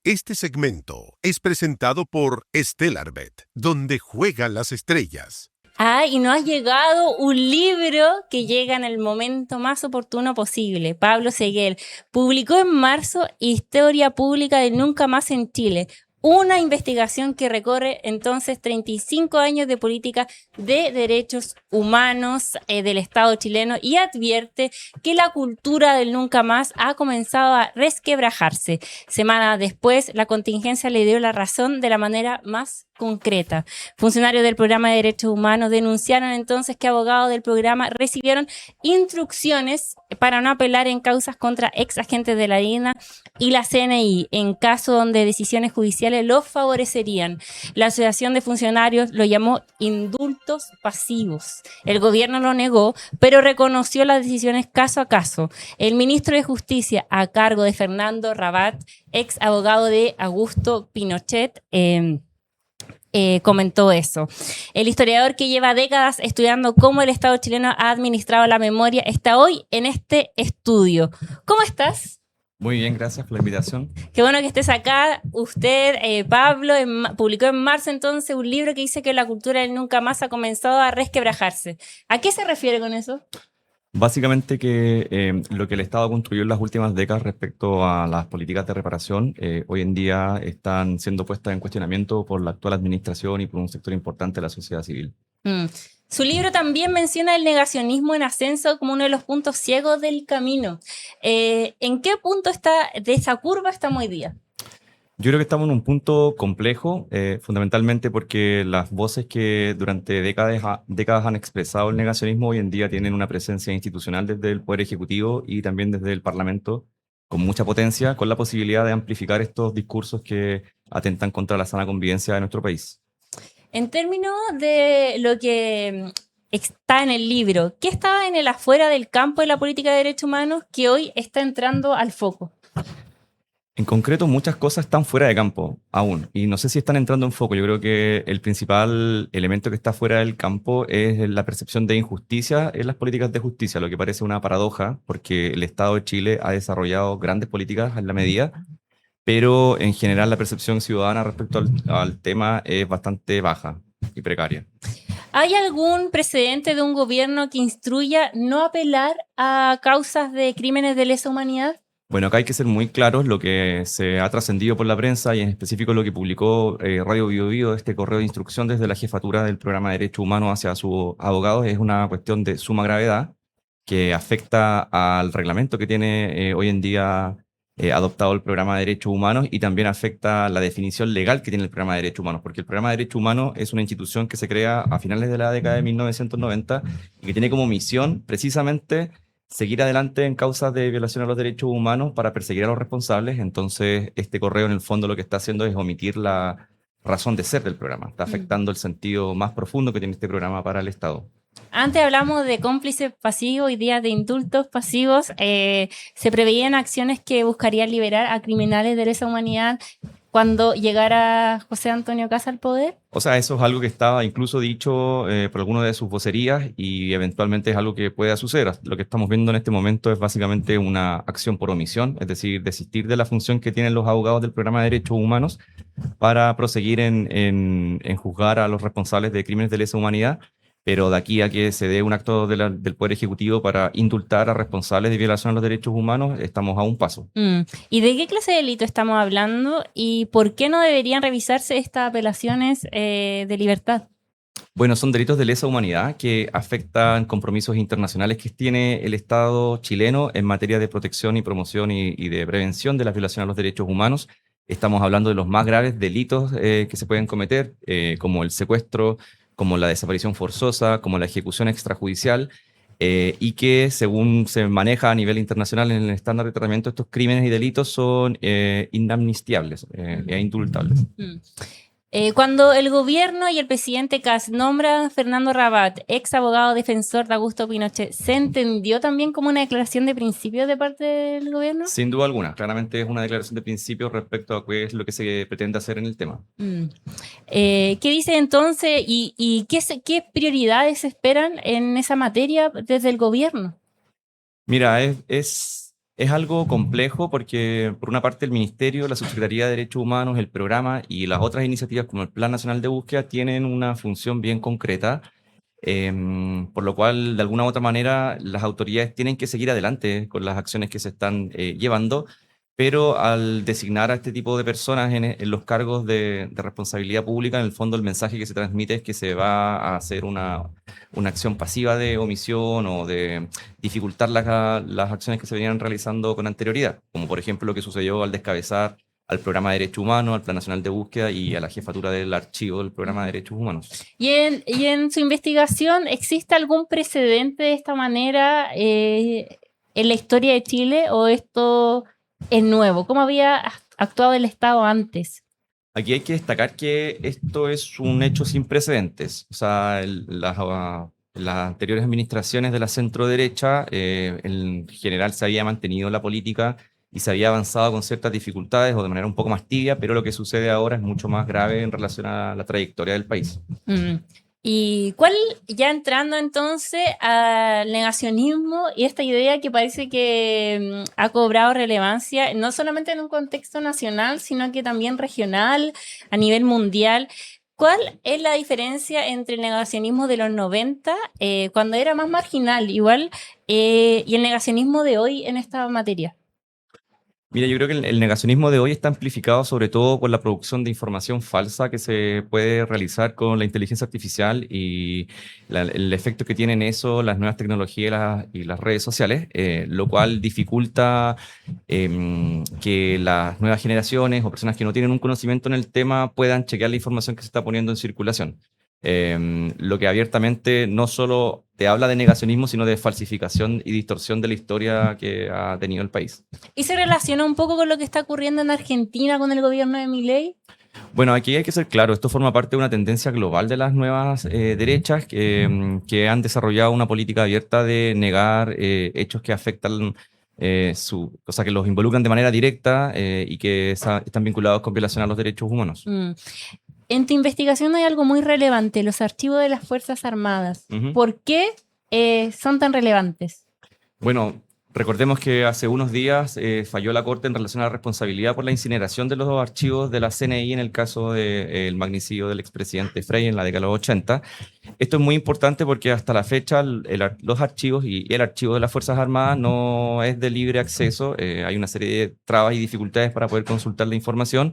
Este segmento es presentado por Stellarbet, donde juegan las estrellas. Y nos ha llegado un libro que llega en el momento más oportuno posible. Pablo Seguel publicó en marzo Historia Pública de Nunca Más en Chile. Una investigación que recorre entonces 35 años de política de derechos humanos del Estado chileno y advierte que la cultura del nunca más ha comenzado a resquebrajarse. Semanas después, la contingencia le dio la razón de la manera más concreta. Funcionarios del Programa de Derechos Humanos denunciaron entonces que abogados del programa recibieron instrucciones para no apelar en causas contra ex agentes de la DINA y la CNI en caso donde decisiones judiciales los favorecerían. La Asociación de Funcionarios lo llamó indultos pasivos. El gobierno lo negó, pero reconoció las decisiones caso a caso. El ministro de Justicia, a cargo de Fernando Rabat, ex abogado de Augusto Pinochet, comentó eso. El historiador que lleva décadas estudiando cómo el Estado chileno ha administrado la memoria está hoy en este estudio. ¿Cómo estás? Muy bien, gracias por la invitación. Qué bueno que estés acá. Usted, Pablo, publicó en marzo entonces un libro que dice que la cultura del nunca más ha comenzado a resquebrajarse. ¿A qué se refiere con eso? Básicamente que lo que el Estado construyó en las últimas décadas respecto a las políticas de reparación, hoy en día están siendo puestas en cuestionamiento por la actual administración y por un sector importante de la sociedad civil. Su libro también menciona el negacionismo en ascenso como uno de los puntos ciegos del camino. ¿En qué punto de esa curva estamos hoy día? Yo creo que estamos en un punto complejo, fundamentalmente porque las voces que durante décadas han expresado el negacionismo hoy en día tienen una presencia institucional desde el Poder Ejecutivo y también desde el Parlamento con mucha potencia, con la posibilidad de amplificar estos discursos que atentan contra la sana convivencia de nuestro país. En términos de lo que está en el libro, ¿qué estaba en el afuera del campo de la política de derechos humanos que hoy está entrando al foco? En concreto, muchas cosas están fuera de campo aún, y no sé si están entrando en foco. Yo creo que el principal elemento que está fuera del campo es la percepción de injusticia en las políticas de justicia, lo que parece una paradoja, porque el Estado de Chile ha desarrollado grandes políticas en la medida, pero en general la percepción ciudadana respecto al tema es bastante baja y precaria. ¿Hay algún precedente de un gobierno que instruya no apelar a causas de crímenes de lesa humanidad? Bueno, acá hay que ser muy claros. Lo que se ha trascendido por la prensa y en específico lo que publicó Radio Bio Bio, este correo de instrucción desde la jefatura del programa de Derechos Humanos hacia sus abogados, es una cuestión de suma gravedad que afecta al reglamento que tiene hoy en día adoptado el programa de Derechos Humanos y también afecta la definición legal que tiene el programa de Derechos Humanos, porque el programa de Derechos Humanos es una institución que se crea a finales de la década de 1990 y que tiene como misión precisamente seguir adelante en causas de violación a los derechos humanos para perseguir a los responsables. Entonces, este correo en el fondo lo que está haciendo es omitir la razón de ser del programa. Está afectando el sentido más profundo que tiene este programa para el Estado. Antes hablamos de cómplices pasivos, hoy día de indultos pasivos. Se preveían acciones que buscarían liberar a criminales de lesa humanidad cuando llegara José Antonio Kast al poder. O sea, eso es algo que estaba incluso dicho por alguna de sus vocerías y eventualmente es algo que pueda suceder. Lo que estamos viendo en este momento es básicamente una acción por omisión, es decir, desistir de la función que tienen los abogados del programa de derechos humanos para proseguir en juzgar a los responsables de crímenes de lesa humanidad. Pero de aquí a que se dé un acto del Poder Ejecutivo para indultar a responsables de violación a los derechos humanos, estamos a un paso. ¿Y de qué clase de delito estamos hablando? ¿Y por qué no deberían revisarse estas apelaciones de libertad? Bueno, son delitos de lesa humanidad que afectan compromisos internacionales que tiene el Estado chileno en materia de protección y promoción y de prevención de la violación a los derechos humanos. Estamos hablando de los más graves delitos que se pueden cometer, como el secuestro, como la desaparición forzosa, como la ejecución extrajudicial, y que según se maneja a nivel internacional en el estándar de tratamiento, estos crímenes y delitos son inamnistiables e indultables. Cuando el gobierno y el presidente Kast nombran a Fernando Rabat, ex abogado defensor de Augusto Pinochet, ¿se entendió también como una declaración de principios de parte del gobierno? Sin duda alguna, claramente es una declaración de principios respecto a qué es lo que se pretende hacer en el tema. ¿Qué dice entonces y qué prioridades esperan en esa materia desde el gobierno? Mira, es Es algo complejo porque, por una parte, el Ministerio, la Subsecretaría de Derechos Humanos, el programa y las otras iniciativas como el Plan Nacional de Búsqueda tienen una función bien concreta, por lo cual, de alguna u otra manera, las autoridades tienen que seguir adelante con las acciones que se están llevando, pero al designar a este tipo de personas en los cargos de responsabilidad pública, en el fondo el mensaje que se transmite es que se va a hacer una acción pasiva de omisión o de dificultar las acciones que se venían realizando con anterioridad, como por ejemplo lo que sucedió al descabezar al Programa de Derechos Humanos, al Plan Nacional de Búsqueda y a la jefatura del archivo del Programa de Derechos Humanos. Y en su investigación, ¿existe algún precedente de esta manera en la historia de Chile o esto es nuevo? ¿Cómo había actuado el Estado antes? Aquí hay que destacar que esto es un hecho sin precedentes. O sea, las anteriores administraciones de la centro derecha, en general se había mantenido la política y se había avanzado con ciertas dificultades o de manera un poco más tibia, pero lo que sucede ahora es mucho más grave en relación a la trayectoria del país. ¿Y cuál, ya entrando entonces al negacionismo y esta idea que parece que ha cobrado relevancia, no solamente en un contexto nacional, sino que también regional, a nivel mundial? ¿Cuál es la diferencia entre el negacionismo de los 90, cuando era más marginal, igual, y el negacionismo de hoy en esta materia? Mira, yo creo que el negacionismo de hoy está amplificado sobre todo con la producción de información falsa que se puede realizar con la inteligencia artificial y el efecto que tienen eso, las nuevas tecnologías y las redes sociales, lo cual dificulta que las nuevas generaciones o personas que no tienen un conocimiento en el tema puedan chequear la información que se está poniendo en circulación. Lo que abiertamente no solo te habla de negacionismo, sino de falsificación y distorsión de la historia que ha tenido el país. ¿Y se relaciona un poco con lo que está ocurriendo en Argentina con el gobierno de Milei? Bueno, aquí hay que ser claro, esto forma parte de una tendencia global de las nuevas derechas que han desarrollado una política abierta de negar hechos que afectan o sea, que los involucran de manera directa y que están vinculados con violación a los derechos humanos. En tu investigación hay algo muy relevante, los archivos de las Fuerzas Armadas. ¿Por qué son tan relevantes? Bueno, recordemos que hace unos días falló la Corte en relación a la responsabilidad por la incineración de los archivos de la CNI en el caso del magnicidio del expresidente Frei en la década de los 80. Esto es muy importante porque hasta la fecha los archivos y el archivo de las Fuerzas Armadas no es de libre acceso. Hay una serie de trabas y dificultades para poder consultar la información.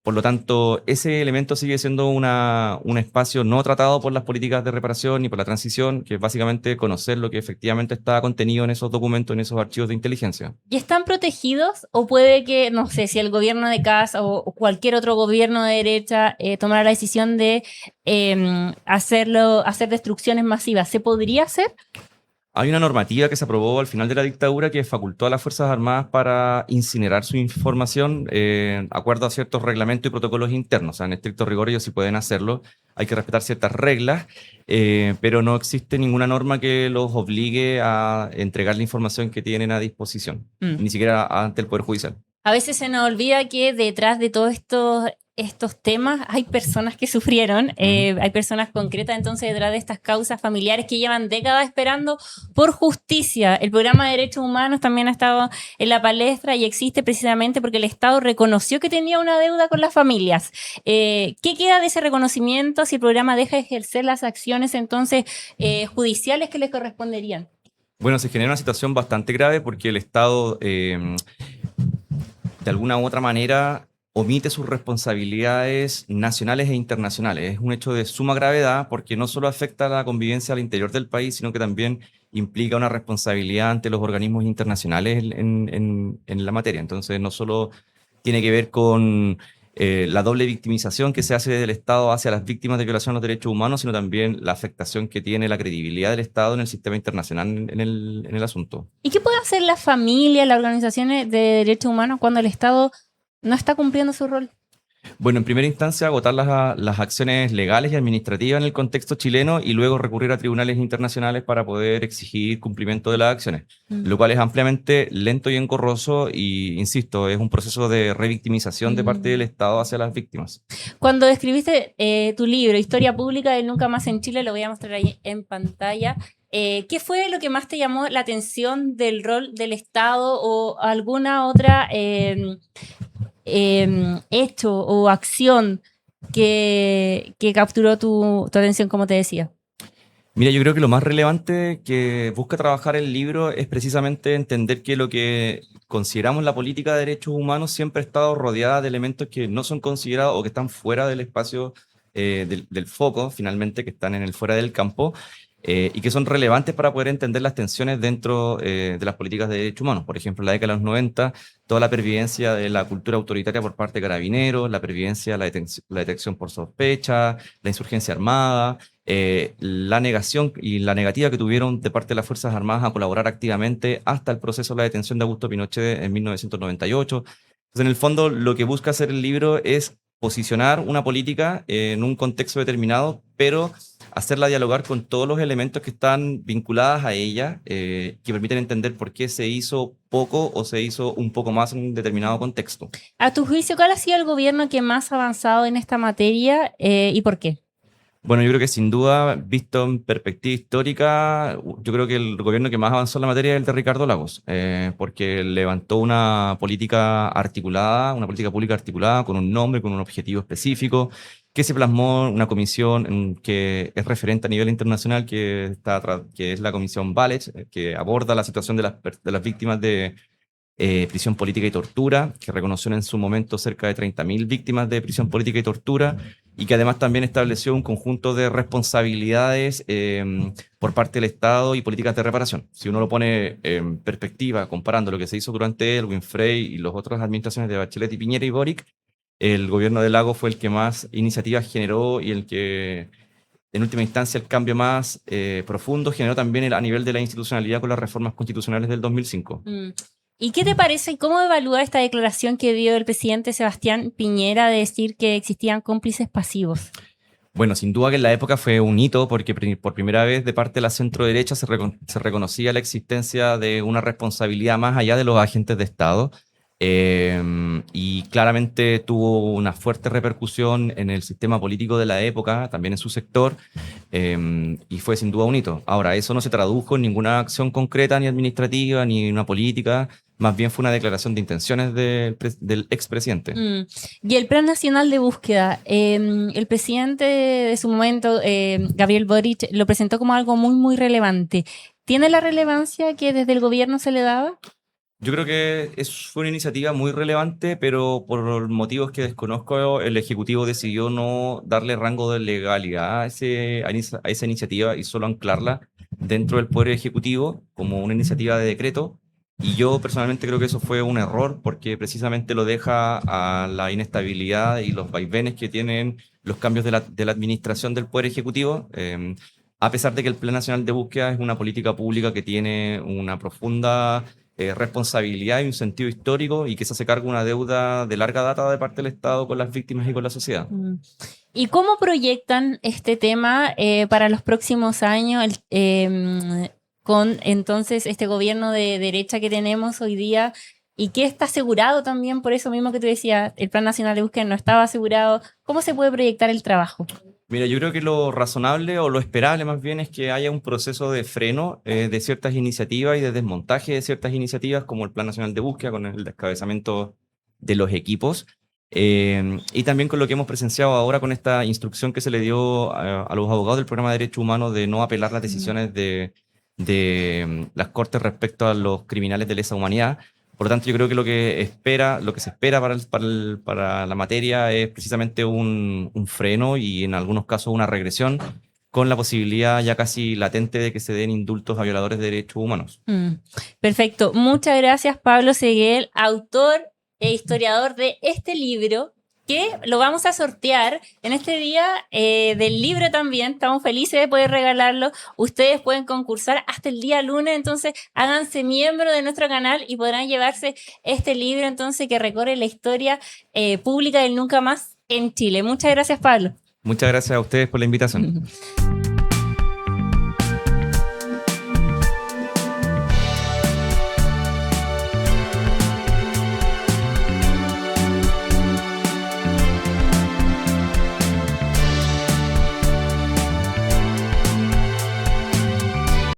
Por lo tanto, ese elemento sigue siendo un espacio no tratado por las políticas de reparación ni por la transición, que es básicamente conocer lo que efectivamente está contenido en esos documentos, en esos archivos de inteligencia. ¿Y están protegidos? ¿O puede que, no sé, si el gobierno de Kast o cualquier otro gobierno de derecha tomara la decisión de hacer destrucciones masivas, ¿se podría hacer? Hay una normativa que se aprobó al final de la dictadura que facultó a las Fuerzas Armadas para incinerar su información de acuerdo a ciertos reglamentos y protocolos internos. O sea, en estricto rigor ellos sí pueden hacerlo. Hay que respetar ciertas reglas, pero no existe ninguna norma que los obligue a entregar la información que tienen a disposición, ni siquiera ante el Poder Judicial. A veces se nos olvida que detrás de todos estos temas hay personas que sufrieron, hay personas concretas entonces detrás de estas causas familiares que llevan décadas esperando por justicia. El programa de derechos humanos también ha estado en la palestra y existe precisamente porque el Estado reconoció que tenía una deuda con las familias. ¿Qué queda de ese reconocimiento si el programa deja de ejercer las acciones entonces judiciales que les corresponderían? Bueno, se genera una situación bastante grave porque el Estado de alguna u otra manera omite sus responsabilidades nacionales e internacionales. Es un hecho de suma gravedad porque no solo afecta a la convivencia al interior del país, sino que también implica una responsabilidad ante los organismos internacionales en la materia. Entonces, no solo tiene que ver con la doble victimización que se hace del Estado hacia las víctimas de violación a los derechos humanos, sino también la afectación que tiene la credibilidad del Estado en el sistema internacional en el asunto. ¿Y qué puede hacer la familia, las organizaciones de derechos humanos cuando el Estado no está cumpliendo su rol? Bueno, en primera instancia, agotar las acciones legales y administrativas en el contexto chileno y luego recurrir a tribunales internacionales para poder exigir cumplimiento de las acciones, Mm. lo cual es ampliamente lento y engorroso y, insisto, es un proceso de revictimización de parte del Mm. Estado hacia las víctimas. Cuando escribiste tu libro, Historia Pública del Nunca Más en Chile, lo voy a mostrar ahí en pantalla, ¿qué fue lo que más te llamó la atención del rol del Estado o alguna otra hecho o acción que capturó tu atención, como te decía? Mira, yo creo que lo más relevante que busca trabajar el libro es precisamente entender que lo que consideramos la política de derechos humanos siempre ha estado rodeada de elementos que no son considerados o que están fuera del espacio del foco, finalmente, que están en el fuera del campo, y que son relevantes para poder entender las tensiones dentro de las políticas de derechos humanos. Por ejemplo, en la década de los 90, toda la pervivencia de la cultura autoritaria por parte de carabineros, la pervivencia, la detección por sospecha, la insurgencia armada, la negación y la negativa que tuvieron de parte de las Fuerzas Armadas a colaborar activamente hasta el proceso de la detención de Augusto Pinochet en 1998. Entonces, en el fondo, lo que busca hacer el libro es posicionar una política en un contexto determinado, pero hacerla dialogar con todos los elementos que están vinculados a ella, que permiten entender por qué se hizo poco o se hizo un poco más en un determinado contexto. A tu juicio, ¿cuál ha sido el gobierno que más ha avanzado en esta materia y por qué? Bueno, yo creo que sin duda, visto en perspectiva histórica, yo creo que el gobierno que más avanzó en la materia es el de Ricardo Lagos, porque levantó una política articulada, una política pública articulada con un nombre, con un objetivo específico, que se plasmó en una comisión que es referente a nivel internacional, que es la Comisión Valech, que aborda la situación de las víctimas de prisión política y tortura, que reconoció en su momento cerca de 30.000 víctimas de prisión política y tortura, y que además también estableció un conjunto de responsabilidades por parte del Estado y políticas de reparación. Si uno lo pone en perspectiva, comparando lo que se hizo durante Elwin Frey y las otras administraciones de Bachelet y Piñera y Boric, el gobierno de Lagos fue el que más iniciativas generó y el que, en última instancia, el cambio más profundo generó también a nivel de la institucionalidad con las reformas constitucionales del 2005. ¿Y qué te parece y cómo evalúa esta declaración que dio el presidente Sebastián Piñera de decir que existían cómplices pasivos? Bueno, sin duda que en la época fue un hito porque por primera vez de parte de la centroderecha se reconocía la existencia de una responsabilidad más allá de los agentes de Estado, y claramente tuvo una fuerte repercusión en el sistema político de la época, también en su sector, y fue sin duda un hito. Ahora, eso no se tradujo en ninguna acción concreta ni administrativa ni una política, más bien fue una declaración de intenciones del expresidente. Y el Plan Nacional de Búsqueda, el presidente de su momento, Gabriel Boric, lo presentó como algo muy, muy relevante. ¿Tiene la relevancia que desde el gobierno se le daba? Yo creo que fue una iniciativa muy relevante, pero por motivos que desconozco, el Ejecutivo decidió no darle rango de legalidad a esa iniciativa y solo anclarla dentro del Poder Ejecutivo como una iniciativa de decreto. Y yo personalmente creo que eso fue un error porque precisamente lo deja a la inestabilidad y los vaivenes que tienen los cambios de la administración del Poder Ejecutivo. A pesar de que el Plan Nacional de Búsqueda es una política pública que tiene una profunda responsabilidad y un sentido histórico y que se hace cargo de una deuda de larga data de parte del Estado con las víctimas y con la sociedad. ¿Y cómo proyectan este tema para los próximos años con entonces este gobierno de derecha que tenemos hoy día? ¿Y qué está asegurado también? Por eso mismo que tú decías, el Plan Nacional de Búsqueda no estaba asegurado. ¿Cómo se puede proyectar el trabajo? Mira, yo creo que lo razonable o lo esperable más bien es que haya un proceso de freno de ciertas iniciativas y de desmontaje de ciertas iniciativas como el Plan Nacional de Búsqueda con el descabezamiento de los equipos, y también con lo que hemos presenciado ahora con esta instrucción que se le dio a los abogados del programa de Derechos Humanos de no apelar las decisiones de las Cortes respecto a los criminales de lesa humanidad. Por lo tanto, yo creo que lo que se espera para la materia es precisamente un freno y en algunos casos una regresión, con la posibilidad ya casi latente de que se den indultos a violadores de derechos humanos. Perfecto. Muchas gracias, Pablo Seguel, autor e historiador de este libro, que lo vamos a sortear en este día del libro también. Estamos felices de poder regalarlo. Ustedes pueden concursar hasta el día lunes, entonces háganse miembro de nuestro canal y podrán llevarse este libro entonces que recorre la historia pública del Nunca Más en Chile. Muchas gracias, Pablo. Muchas gracias a ustedes por la invitación.